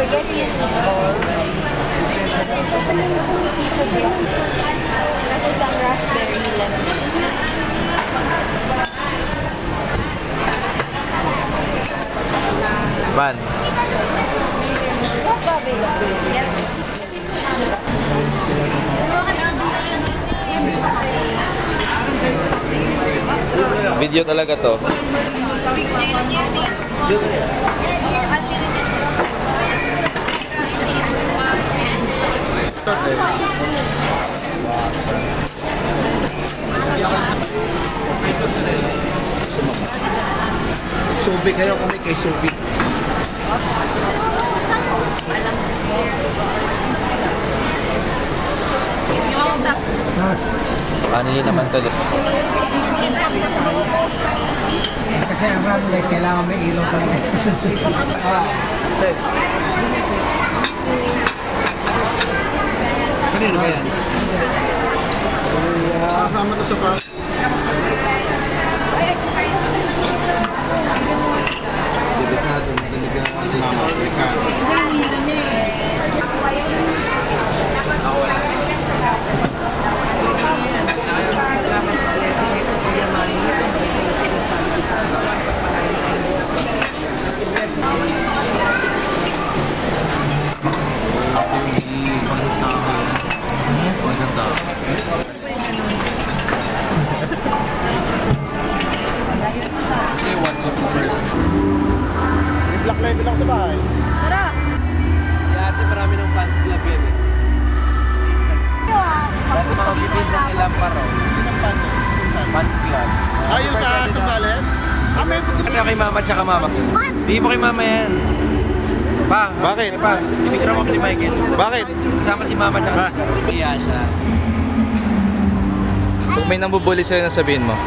spaghetti and meatballs. Seafood yun. Tapos isang raspberry lemon. Ban. What ba available? Yes. Video talaga to. Subi kayo, kami kay Subi. Ano yun naman to? Kasi ang runway, kailangan may ilaw talaga. Kanino ba yan? Kasama to sa park. Delikado, mama, delikado. Black level lang sa bahay. Tara! Si ate marami ng fans club yan eh. Dati mga bibinsan nila paro. Sinong paso? Fans club. Ayun sa Sambales? Ah, may Ano kay mama tsaka mama? Bigyan mo kay mama yan. Pa. Bakit? Pa. Ipicture mo ni Michael. Bakit? Kasama si mama tsaka. Kaya siya. Kung may nambubuli sa'yo na sabihin mo.